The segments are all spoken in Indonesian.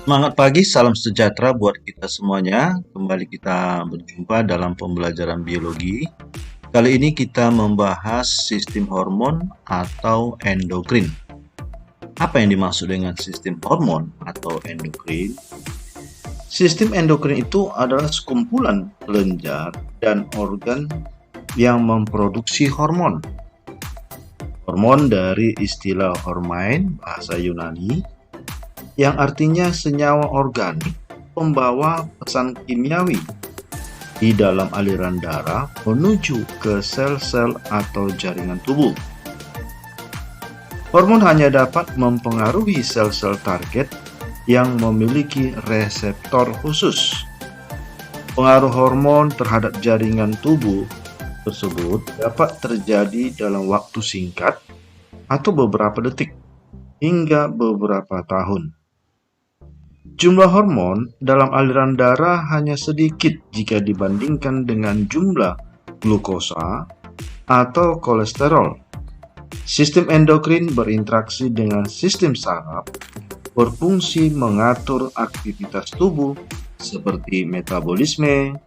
Semangat pagi, salam sejahtera buat kita semuanya. Kembali kita berjumpa dalam pembelajaran biologi. Kali ini kita membahas sistem hormon atau endokrin. Apa yang dimaksud dengan sistem hormon atau endokrin? Sistem endokrin itu adalah sekumpulan kelenjar dan organ yang memproduksi hormon. Hormon dari istilah hormone bahasa Yunani yang artinya senyawa organik pembawa pesan kimiawi di dalam aliran darah menuju ke sel-sel atau jaringan tubuh. Hormon hanya dapat mempengaruhi sel-sel target yang memiliki reseptor khusus. Pengaruh hormon terhadap jaringan tubuh tersebut dapat terjadi dalam waktu singkat atau beberapa detik hingga beberapa tahun. Jumlah hormon dalam aliran darah hanya sedikit jika dibandingkan dengan jumlah glukosa atau kolesterol. Sistem endokrin berinteraksi dengan sistem saraf, berfungsi mengatur aktivitas tubuh seperti metabolisme,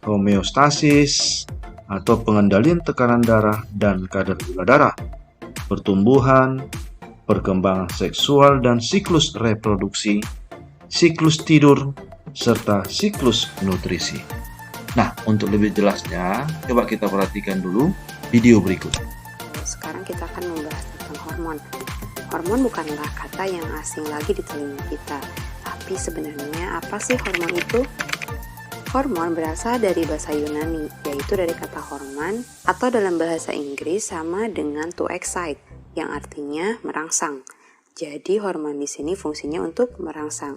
homeostasis, atau pengendalian tekanan darah dan kadar gula darah, pertumbuhan, perkembangan seksual dan siklus reproduksi, siklus tidur, serta siklus nutrisi. Nah, untuk lebih jelasnya, coba kita perhatikan dulu video berikut. Sekarang kita akan membahas tentang hormon. Hormon bukanlah kata yang asing lagi di telinga kita. Tapi sebenarnya apa sih hormon itu? Hormon berasal dari bahasa Yunani, yaitu dari kata hormon atau dalam bahasa Inggris sama dengan to excite, yang artinya merangsang. Jadi hormon di sini fungsinya untuk merangsang.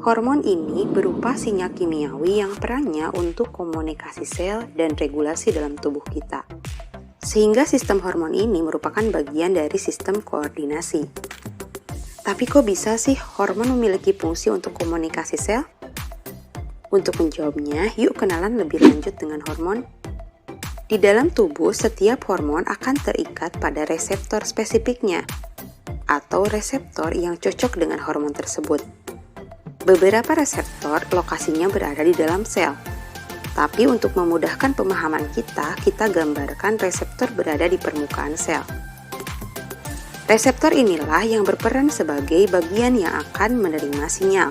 Hormon ini berupa sinyal kimiawi yang perannya untuk komunikasi sel dan regulasi dalam tubuh kita. Sehingga sistem hormon ini merupakan bagian dari sistem koordinasi. Tapi kok bisa sih hormon memiliki fungsi untuk komunikasi sel? Untuk menjawabnya, yuk kenalan lebih lanjut dengan hormon. Di dalam tubuh, setiap hormon akan terikat pada reseptor spesifiknya, atau reseptor yang cocok dengan hormon tersebut. Beberapa reseptor lokasinya berada di dalam sel. Tapi untuk memudahkan pemahaman kita gambarkan reseptor berada di permukaan sel. Reseptor inilah yang berperan sebagai bagian yang akan menerima sinyal.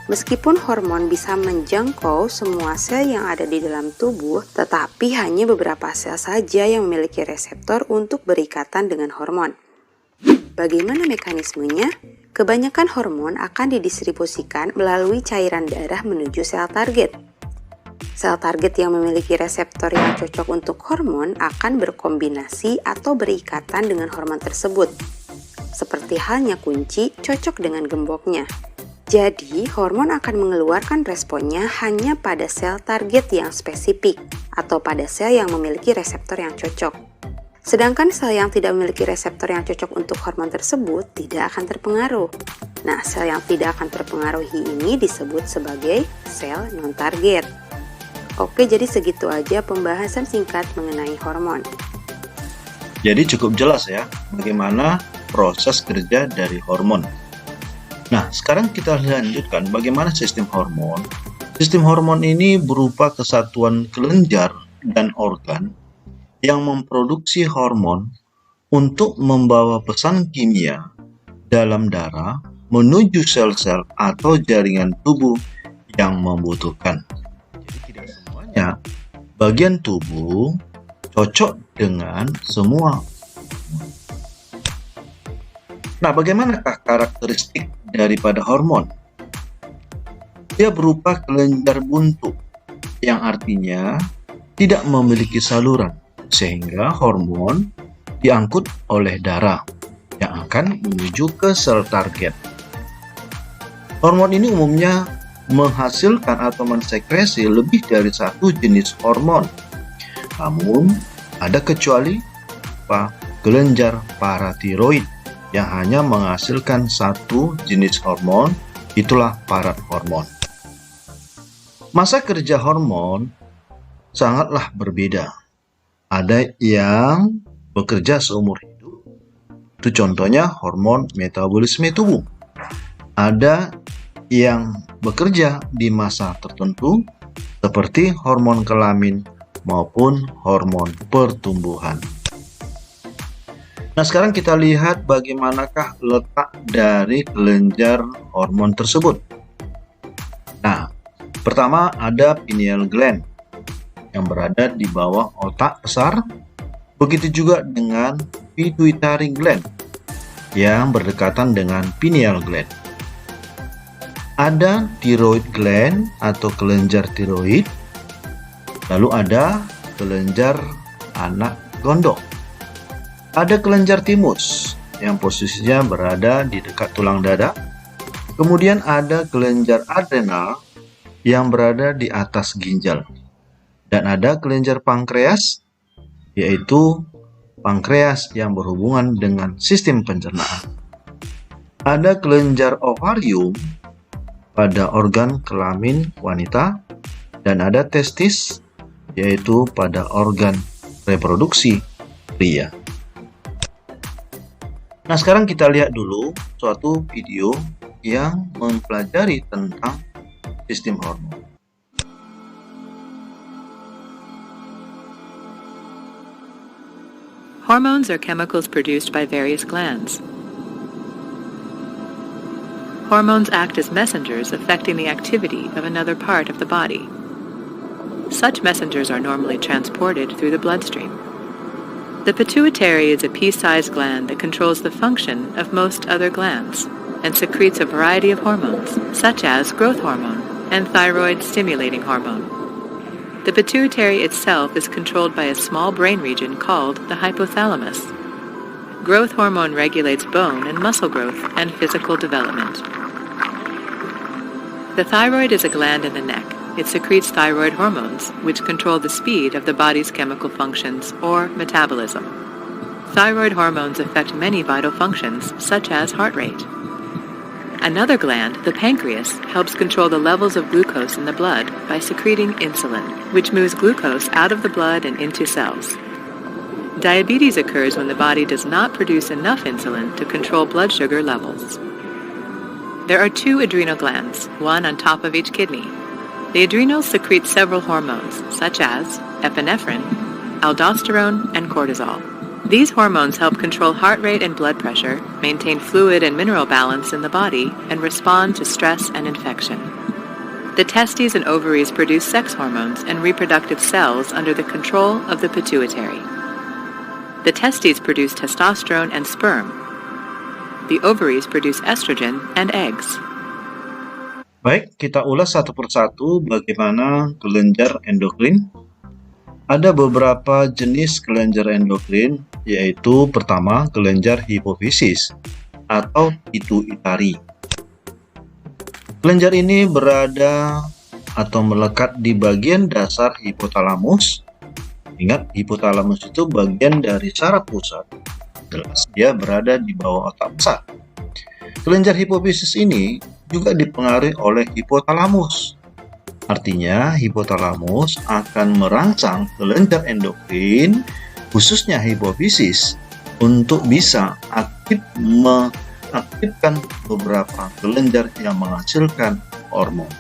Meskipun hormon bisa menjangkau semua sel yang ada di dalam tubuh, tetapi hanya beberapa sel saja yang memiliki reseptor untuk berikatan dengan hormon. Bagaimana mekanismenya? Kebanyakan hormon akan didistribusikan melalui cairan darah menuju sel target. Sel target yang memiliki reseptor yang cocok untuk hormon akan berkombinasi atau berikatan dengan hormon tersebut. Seperti halnya kunci cocok dengan gemboknya. Jadi, hormon akan mengeluarkan responnya hanya pada sel target yang spesifik atau pada sel yang memiliki reseptor yang cocok. Sedangkan sel yang tidak memiliki reseptor yang cocok untuk hormon tersebut tidak akan terpengaruh. Nah, sel yang tidak akan terpengaruhi ini disebut sebagai sel non-target. Oke, jadi segitu aja pembahasan singkat mengenai hormon. Jadi cukup jelas ya, bagaimana proses kerja dari hormon. Nah, sekarang kita lanjutkan bagaimana sistem hormon. Sistem hormon ini berupa kesatuan kelenjar dan organ yang memproduksi hormon untuk membawa pesan kimia dalam darah menuju sel-sel atau jaringan tubuh yang membutuhkan. Jadi tidak semuanya bagian tubuh cocok dengan semua. Nah, bagaimanakah karakteristik daripada hormon? Dia berupa kelenjar buntu, yang artinya tidak memiliki saluran, sehingga hormon diangkut oleh darah yang akan menuju ke sel target. Hormon ini umumnya menghasilkan atau mensekresi lebih dari satu jenis hormon. Namun, ada kecuali kelenjar paratiroid yang hanya menghasilkan satu jenis hormon, itulah parathormon. Masa kerja hormon sangatlah berbeda. Ada yang bekerja seumur hidup, itu contohnya hormon metabolisme tubuh. Ada yang bekerja di masa tertentu seperti hormon kelamin maupun hormon pertumbuhan. Nah, sekarang kita lihat bagaimanakah letak dari kelenjar hormon tersebut. Nah, pertama ada pineal gland yang berada di bawah otak besar. Begitu juga dengan pituitary gland yang berdekatan dengan pineal gland. Ada thyroid gland atau kelenjar tiroid. Lalu ada kelenjar anak gondok. Ada kelenjar timus yang posisinya berada di dekat tulang dada. Kemudian ada kelenjar adrenal yang berada di atas ginjal. Dan ada kelenjar pankreas, yaitu pankreas yang berhubungan dengan sistem pencernaan. Ada kelenjar ovarium pada organ kelamin wanita, dan ada testis, yaitu pada organ reproduksi pria. Nah, sekarang kita lihat dulu suatu video yang mempelajari tentang sistem hormon. Hormones are chemicals produced by various glands. Hormones act as messengers affecting the activity of another part of the body. Such messengers are normally transported through the bloodstream. The pituitary is a pea-sized gland that controls the function of most other glands and secretes a variety of hormones, such as growth hormone and thyroid-stimulating hormone. The pituitary itself is controlled by a small brain region called the hypothalamus. Growth hormone regulates bone and muscle growth and physical development. The thyroid is a gland in the neck. It secretes thyroid hormones, which control the speed of the body's chemical functions, or metabolism. Thyroid hormones affect many vital functions, such as heart rate. Another gland, the pancreas, helps control the levels of glucose in the blood by secreting insulin, which moves glucose out of the blood and into cells. Diabetes occurs when the body does not produce enough insulin to control blood sugar levels. There are two adrenal glands, one on top of each kidney. The adrenals secrete several hormones, such as epinephrine, aldosterone, and cortisol. These hormones help control heart rate and blood pressure, maintain fluid and mineral balance in the body, and respond to stress and infection. The testes and ovaries produce sex hormones and reproductive cells under the control of the pituitary. The testes produce testosterone and sperm. The ovaries produce estrogen and eggs. Baik, kita ulas satu persatu bagaimana kelenjar endokrin. Ada beberapa jenis kelenjar endokrin, yaitu pertama kelenjar hipofisis atau pituitari. Kelenjar ini berada atau melekat di bagian dasar hipotalamus. Ingat, hipotalamus itu bagian dari saraf pusat. Jelas, dia berada di bawah otak besar. Kelenjar hipofisis ini juga dipengaruhi oleh hipotalamus. Artinya, hipotalamus akan merangsang kelenjar endokrin, khususnya hipofisis, untuk bisa mengaktifkan beberapa kelenjar yang menghasilkan hormon.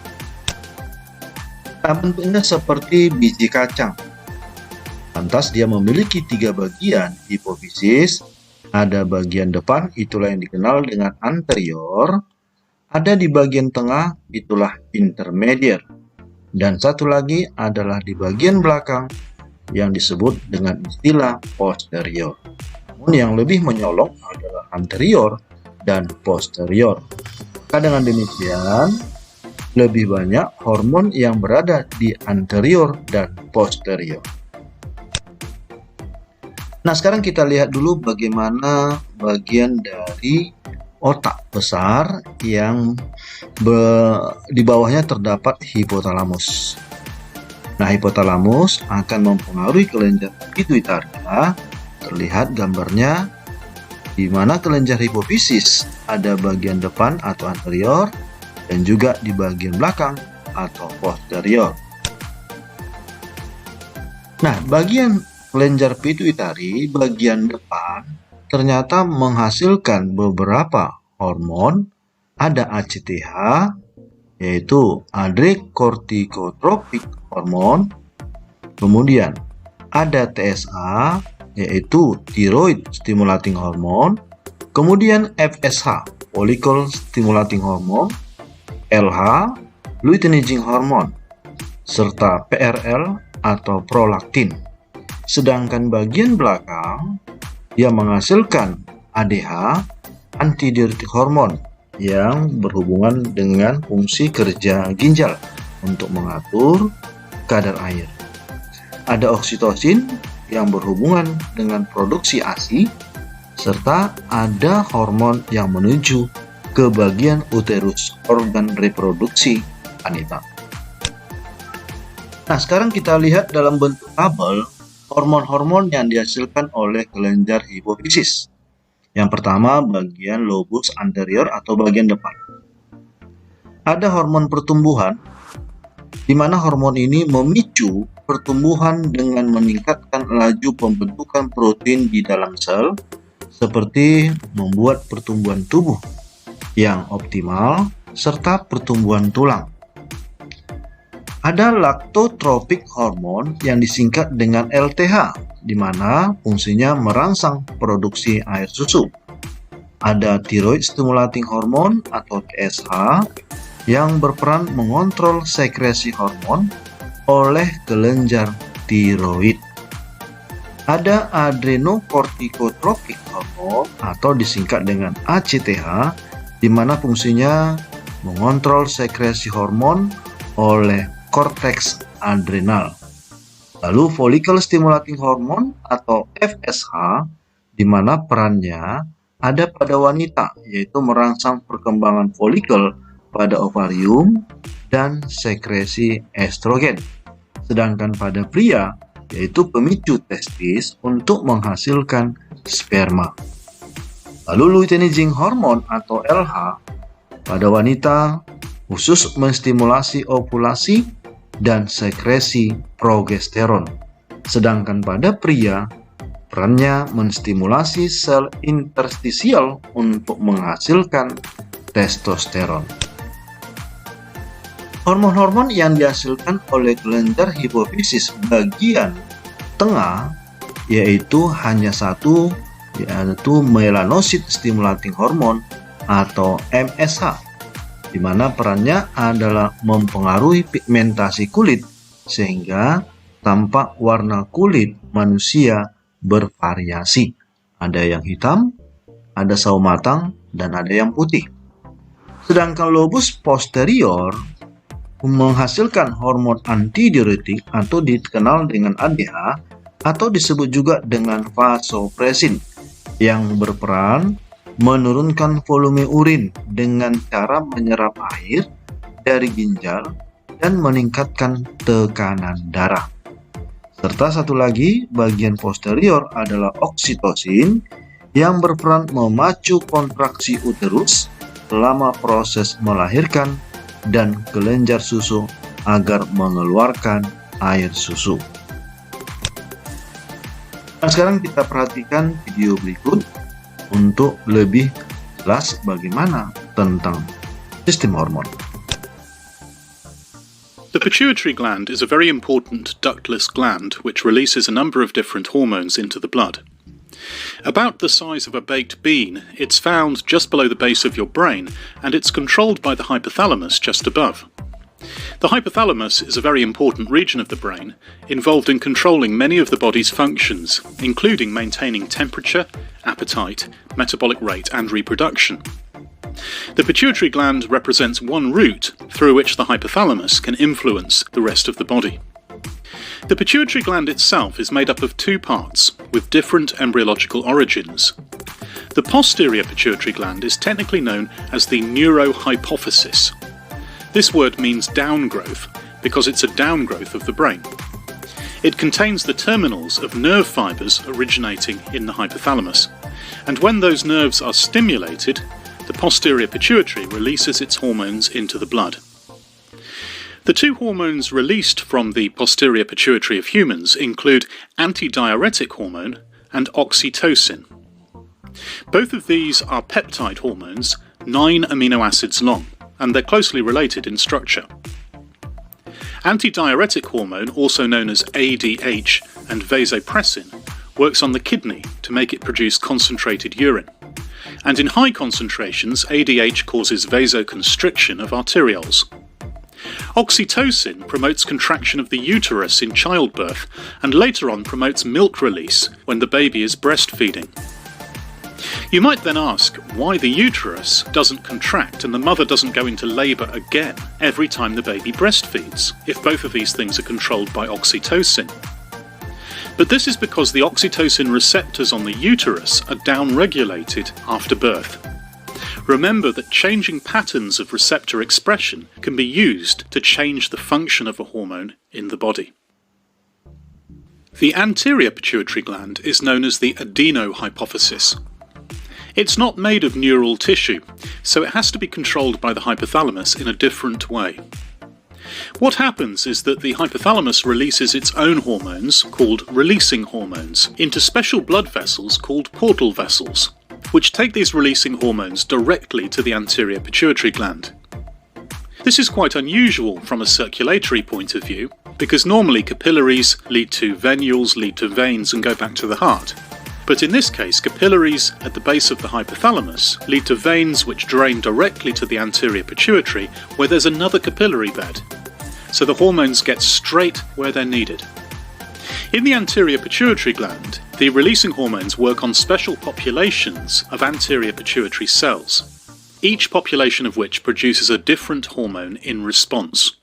Nah, bentuknya seperti biji kacang. Lantas dia memiliki 3 bagian hipofisis. Ada bagian depan, itulah yang dikenal dengan anterior. Ada di bagian tengah, itulah intermediate. Dan satu lagi adalah di bagian belakang yang disebut dengan istilah posterior. Namun yang lebih menyolok adalah anterior dan posterior. Maka dengan demikian, lebih banyak hormon yang berada di anterior dan posterior. Nah, sekarang kita lihat dulu bagaimana bagian dari otak besar yang di bawahnya terdapat hipotalamus. Nah, hipotalamus akan mempengaruhi kelenjar pituitari. Terlihat gambarnya di mana kelenjar hipofisis ada bagian depan atau anterior dan juga di bagian belakang atau posterior. Nah, bagian kelenjar pituitari bagian depan ternyata menghasilkan beberapa hormon ada ACTH, yaitu adrenocorticotropic hormone. Kemudian ada TSH, yaitu thyroid stimulating hormone. Kemudian FSH, follicle stimulating hormone. LH, luteinizing hormone, serta PRL atau prolaktin. Sedangkan bagian belakang yang menghasilkan ADH, antidiuretik hormone, yang berhubungan dengan fungsi kerja ginjal untuk mengatur kadar air. Ada oksitosin yang berhubungan dengan produksi ASI, serta ada hormon yang menuju ke bagian uterus, organ reproduksi wanita. Nah, sekarang kita lihat dalam bentuk tabel hormon-hormon yang dihasilkan oleh kelenjar hipofisis. Yang pertama, bagian lobus anterior atau bagian depan. Ada hormon pertumbuhan, di mana hormon ini memicu pertumbuhan dengan meningkatkan laju pembentukan protein di dalam sel, seperti membuat pertumbuhan tubuh yang optimal, serta pertumbuhan tulang. Ada lactotropic hormone yang disingkat dengan LTH, di mana fungsinya merangsang produksi air susu. Ada thyroid stimulating hormone atau TSH yang berperan mengontrol sekresi hormon oleh kelenjar tiroid. Ada adrenocorticotropic hormone atau disingkat dengan ACTH, di mana fungsinya mengontrol sekresi hormon oleh korteks adrenal. Lalu follicle stimulating hormone atau FSH, di mana perannya ada pada wanita, yaitu merangsang perkembangan folikel pada ovarium dan sekresi estrogen. Sedangkan pada pria, yaitu pemicu testis untuk menghasilkan sperma. Lalu luteinizing hormone atau LH pada wanita khusus menstimulasi ovulasi dan sekresi progesteron. Sedangkan pada pria, perannya menstimulasi sel interstisial untuk menghasilkan testosteron. Hormon-hormon yang dihasilkan oleh kelenjar hipofisis bagian tengah yaitu hanya satu, yaitu melanocyte stimulating hormone atau MSH, di mana perannya adalah mempengaruhi pigmentasi kulit sehingga tampak warna kulit manusia bervariasi. Ada yang hitam, ada sawo matang, dan ada yang putih. Sedangkan lobus posterior menghasilkan hormon antidiuretik atau dikenal dengan ADH atau disebut juga dengan vasopresin yang berperan menurunkan volume urin dengan cara menyerap air dari ginjal dan meningkatkan tekanan darah. Serta satu lagi, bagian posterior adalah oksitosin yang berperan memacu kontraksi uterus selama proses melahirkan dan kelenjar susu agar mengeluarkan air susu. Nah, sekarang kita perhatikan video berikut untuk lebih jelas bagaimana tentang sistem hormon. The pituitary gland is a very important ductless gland which releases a number of different hormones into the blood. About the size of a baked bean, it's found just below the base of your brain, and it's controlled by the hypothalamus just above. The hypothalamus is a very important region of the brain, involved in controlling many of the body's functions, including maintaining temperature, appetite, metabolic rate, and reproduction. The pituitary gland represents one route through which the hypothalamus can influence the rest of the body. The pituitary gland itself is made up of two parts, with different embryological origins. The posterior pituitary gland is technically known as the neurohypophysis. This word means downgrowth because it's a downgrowth of the brain. It contains the terminals of nerve fibers originating in the hypothalamus, and when those nerves are stimulated, the posterior pituitary releases its hormones into the blood. The two hormones released from the posterior pituitary of humans include antidiuretic hormone and oxytocin. Both of these are peptide hormones 9 amino acids long, and they're closely related in structure. Antidiuretic hormone, also known as ADH and vasopressin, works on the kidney to make it produce concentrated urine. And in high concentrations, ADH causes vasoconstriction of arterioles. Oxytocin promotes contraction of the uterus in childbirth and later on promotes milk release when the baby is breastfeeding. You might then ask why the uterus doesn't contract and the mother doesn't go into labour again every time the baby breastfeeds, if both of these things are controlled by oxytocin. But this is because the oxytocin receptors on the uterus are downregulated after birth. Remember that changing patterns of receptor expression can be used to change the function of a hormone in the body. The anterior pituitary gland is known as the adenohypophysis. It's not made of neural tissue, so it has to be controlled by the hypothalamus in a different way. What happens is that the hypothalamus releases its own hormones, called releasing hormones, into special blood vessels called portal vessels, which take these releasing hormones directly to the anterior pituitary gland. This is quite unusual from a circulatory point of view, because normally capillaries lead to venules, lead to veins, and go back to the heart. But in this case, capillaries at the base of the hypothalamus lead to veins which drain directly to the anterior pituitary, where there's another capillary bed. So the hormones get straight where they're needed. In the anterior pituitary gland, the releasing hormones work on special populations of anterior pituitary cells, each population of which produces a different hormone in response.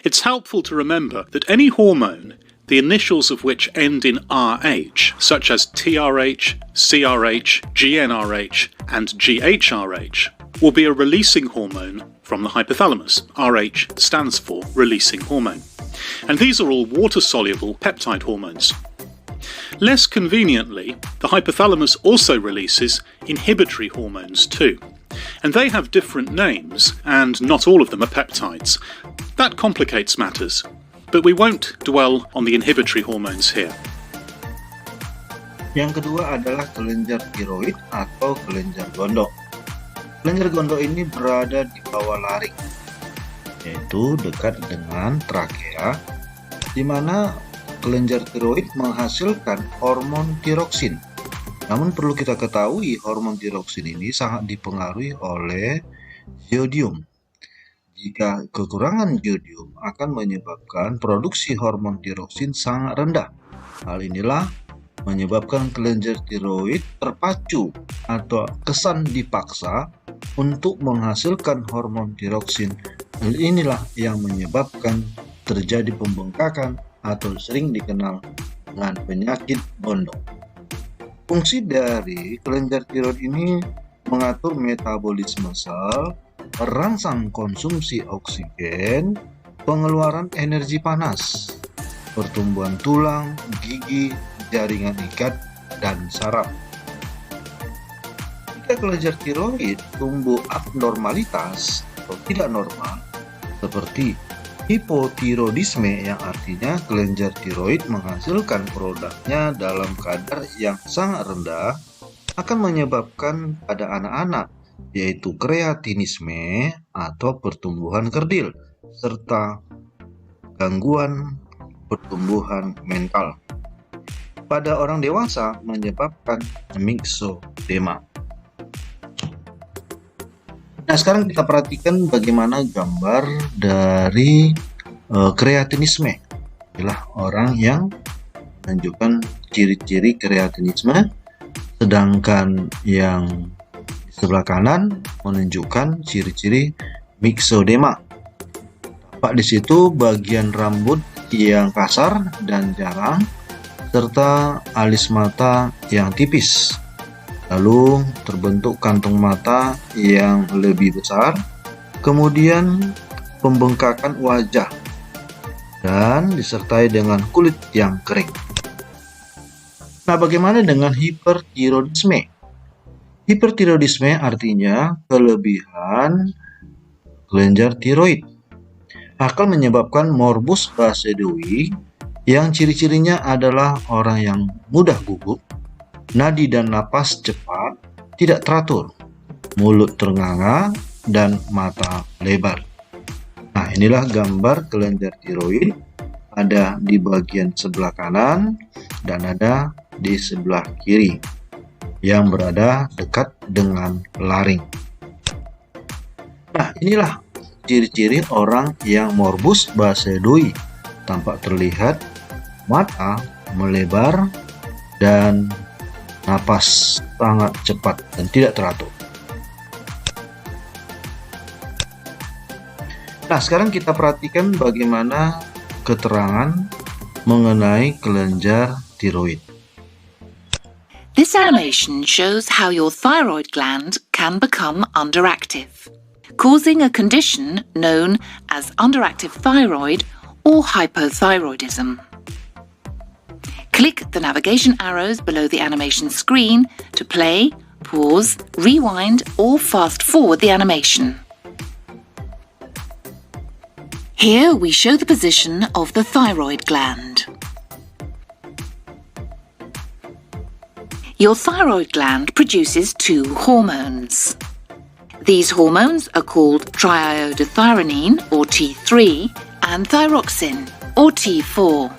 It's helpful to remember that any hormone, the initials of which end in RH, such as TRH, CRH, GnRH, and GHRH, will be a releasing hormone from the hypothalamus. RH stands for releasing hormone. And these are all water-soluble peptide hormones. Less conveniently, the hypothalamus also releases inhibitory hormones too. And they have different names, and not all of them are peptides. That complicates matters, but we won't dwell on the inhibitory hormones here. Yang kedua adalah kelenjar tiroid atau kelenjar gondok. Kelenjar gondok ini berada di bawah laring, yaitu dekat dengan trakea, di mana kelenjar tiroid menghasilkan hormon tiroksin. Namun perlu kita ketahui, hormon tiroksin ini sangat dipengaruhi oleh iodium. Jika kekurangan iodium akan menyebabkan produksi hormon tiroksin sangat rendah. Hal inilah menyebabkan kelenjar tiroid terpacu atau kesan dipaksa untuk menghasilkan hormon tiroksin. Hal inilah yang menyebabkan terjadi pembengkakan atau sering dikenal dengan penyakit gondok. Fungsi dari kelenjar tiroid ini mengatur metabolisme sel, merangsang konsumsi oksigen, pengeluaran energi panas, pertumbuhan tulang, gigi, jaringan ikat, dan saraf. Jika kelenjar tiroid tumbuh abnormalitas atau tidak normal, seperti hipotiroidisme, yang artinya kelenjar tiroid menghasilkan produknya dalam kadar yang sangat rendah, akan menyebabkan pada anak-anak yaitu kreatinisme atau pertumbuhan kerdil, serta gangguan pertumbuhan mental. Pada orang dewasa menyebabkan myxedema. Nah, sekarang kita perhatikan bagaimana gambar dari kreatinisme. Inilah orang yang menunjukkan ciri-ciri kreatinisme, sedangkan yang di sebelah kanan menunjukkan ciri-ciri myxedema. Tampak di situ bagian rambut yang kasar dan jarang, serta alis mata yang tipis. Lalu terbentuk kantung mata yang lebih besar, kemudian pembengkakan wajah, dan disertai dengan kulit yang kering. Nah, bagaimana dengan hipertiroidisme? Hipertiroidisme artinya kelebihan kelenjar tiroid. Akan menyebabkan morbus Basedowski, yang ciri-cirinya adalah orang yang mudah gugup, nadi dan napas cepat, tidak teratur, mulut ternganga, dan mata lebar. Nah, inilah gambar kelenjar tiroid. Ada di bagian sebelah kanan dan ada di sebelah kiri yang berada dekat dengan laring. Nah, inilah ciri-ciri orang yang morbus basedoi. Tampak terlihat mata melebar dan napas sangat cepat dan tidak teratur. Nah, sekarang kita perhatikan bagaimana keterangan mengenai kelenjar tiroid. This animation shows how your thyroid gland can become underactive, causing a condition known as underactive thyroid or hypothyroidism. Click the navigation arrows below the animation screen to play, pause, rewind, or fast forward the animation. Here we show the position of the thyroid gland. Your thyroid gland produces two hormones. These hormones are called triiodothyronine, or T3, and thyroxine, or T4.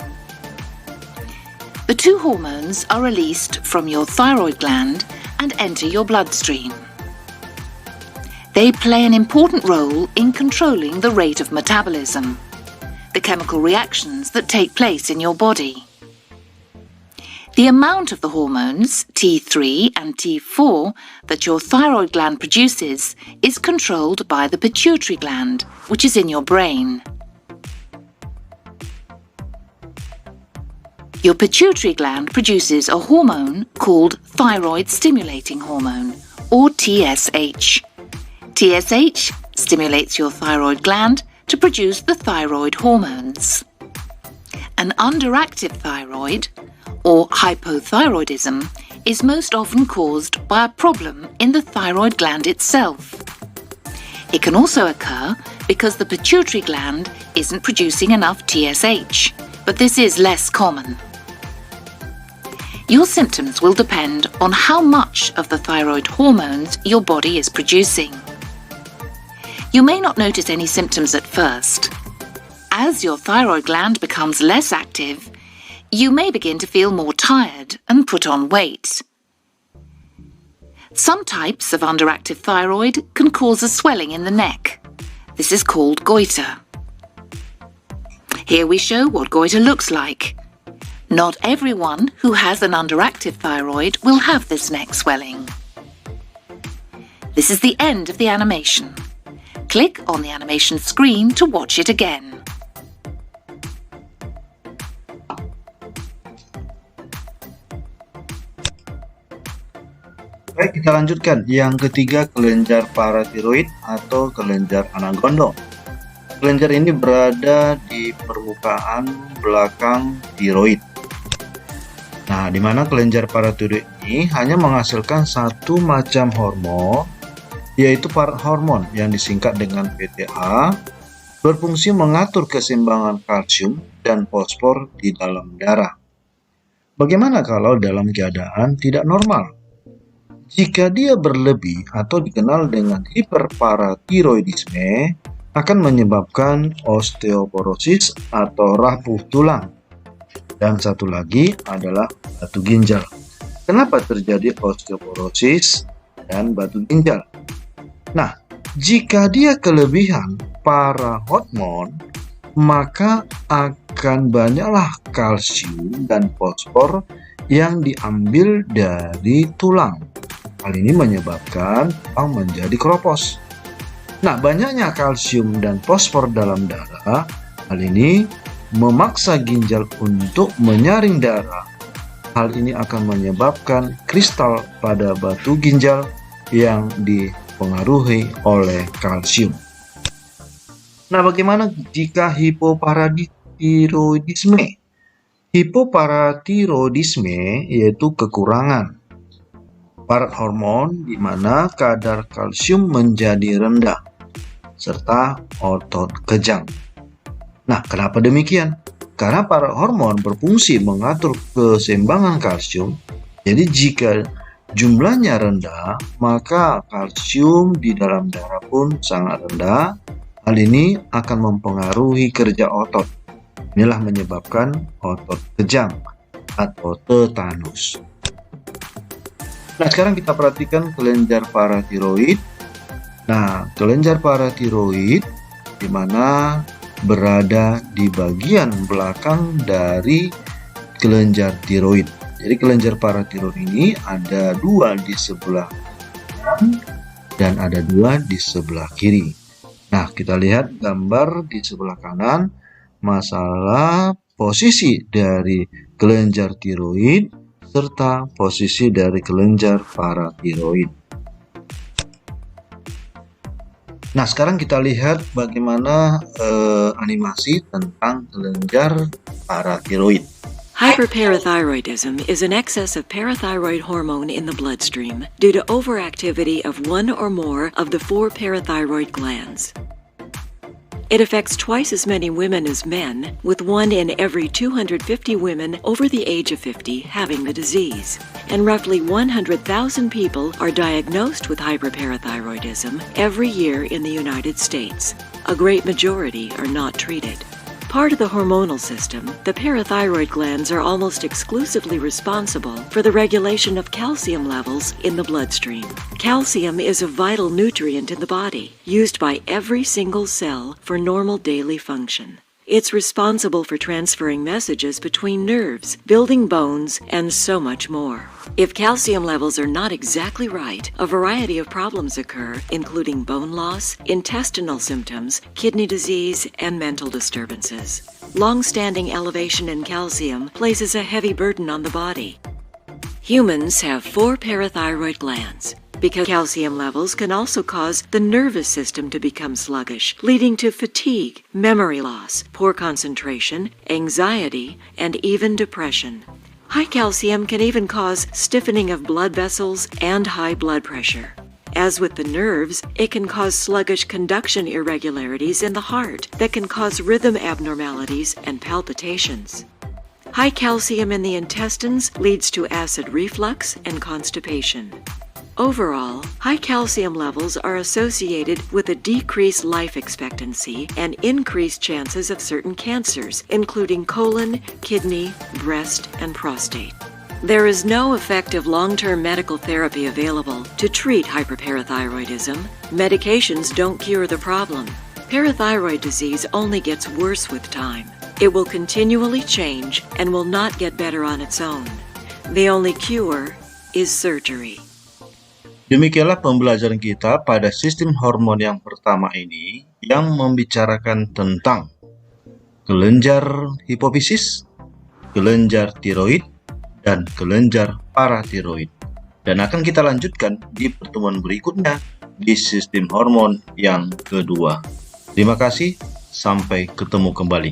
The two hormones are released from your thyroid gland and enter your bloodstream. They play an important role in controlling the rate of metabolism, the chemical reactions that take place in your body. The amount of the hormones, T3 and T4, that your thyroid gland produces is controlled by the pituitary gland, which is in your brain. Your pituitary gland produces a hormone called thyroid stimulating hormone, or TSH. TSH stimulates your thyroid gland to produce the thyroid hormones. An underactive thyroid, or hypothyroidism, is most often caused by a problem in the thyroid gland itself. It can also occur because the pituitary gland isn't producing enough TSH, but this is less common. Your symptoms will depend on how much of the thyroid hormones your body is producing. You may not notice any symptoms at first. As your thyroid gland becomes less active, you may begin to feel more tired and put on weight. Some types of underactive thyroid can cause a swelling in the neck. This is called goiter. Here we show what goiter looks like. Not everyone who has an underactive thyroid will have this neck swelling. This is the end of the animation. Click on the animation screen to watch it again. Baik, kita lanjutkan. Yang ketiga, kelenjar paratiroid atau kelenjar anak gondong. Kelenjar ini berada di permukaan belakang tiroid. Nah, di mana kelenjar paratiroid ini hanya menghasilkan satu macam hormon, yaitu parathormon yang disingkat dengan PTA, berfungsi mengatur keseimbangan kalsium dan fosfor di dalam darah. Bagaimana kalau dalam keadaan tidak normal? Jika dia berlebih atau dikenal dengan hiperparatiroidisme, akan menyebabkan osteoporosis atau rapuh tulang. Dan satu lagi adalah batu ginjal. Kenapa terjadi osteoporosis dan batu ginjal? Nah, jika dia kelebihan parahormon, maka akan banyaklah kalsium dan fosfor yang diambil dari tulang. Hal ini menyebabkan tulang menjadi keropos. Nah, banyaknya kalsium dan fosfor dalam darah, hal ini memaksa ginjal untuk menyaring darah. Hal ini akan menyebabkan kristal pada batu ginjal yang dipengaruhi oleh kalsium. Nah, bagaimana jika hipoparathyroidisme? Hipoparathyroidisme yaitu kekurangan parathormon di mana kadar kalsium menjadi rendah serta otot kejang. Nah, kenapa demikian? Karena parathormon berfungsi mengatur keseimbangan kalsium. Jadi jika jumlahnya rendah, maka kalsium di dalam darah pun sangat rendah. Hal ini akan mempengaruhi kerja otot. Inilah menyebabkan otot kejang atau tetanus. Nah, sekarang kita perhatikan kelenjar paratiroid. Nah, kelenjar paratiroid di mana berada di bagian belakang dari kelenjar tiroid. Jadi kelenjar paratiroid ini ada 2 di sebelah kanan dan ada 2 di sebelah kiri. Nah, kita lihat gambar di sebelah kanan, masalah posisi dari kelenjar tiroid serta posisi dari kelenjar paratiroid. Nah, sekarang kita lihat bagaimana animasi tentang kelenjar paratiroid. Hyperparathyroidism is an excess of parathyroid hormone in the bloodstream due to overactivity of one or more of the 4 parathyroid glands. It affects twice as many women as men, with 1 in every 250 women over the age of 50 having the disease. And roughly 100,000 people are diagnosed with hyperparathyroidism every year in the United States. A great majority are not treated. Part of the hormonal system, the parathyroid glands are almost exclusively responsible for the regulation of calcium levels in the bloodstream. Calcium is a vital nutrient in the body, used by every single cell for normal daily function. It's responsible for transferring messages between nerves, building bones, and so much more. If calcium levels are not exactly right, a variety of problems occur, including bone loss, intestinal symptoms, kidney disease, and mental disturbances. Long-standing elevation in calcium places a heavy burden on the body. Humans have 4 parathyroid glands. Because calcium levels can also cause the nervous system to become sluggish, leading to fatigue, memory loss, poor concentration, anxiety, and even depression. High calcium can even cause stiffening of blood vessels and high blood pressure. As with the nerves, it can cause sluggish conduction irregularities in the heart that can cause rhythm abnormalities and palpitations. High calcium in the intestines leads to acid reflux and constipation. Overall, high calcium levels are associated with a decreased life expectancy and increased chances of certain cancers, including colon, kidney, breast, and prostate. There is no effective long-term medical therapy available to treat hyperparathyroidism. Medications don't cure the problem. Parathyroid disease only gets worse with time. It will continually change and will not get better on its own. The only cure is surgery. Demikianlah pembelajaran kita pada sistem hormon yang pertama ini yang membicarakan tentang kelenjar hipofisis, kelenjar tiroid, dan kelenjar paratiroid. Dan akan kita lanjutkan di pertemuan berikutnya di sistem hormon yang kedua. Terima kasih, sampai ketemu kembali.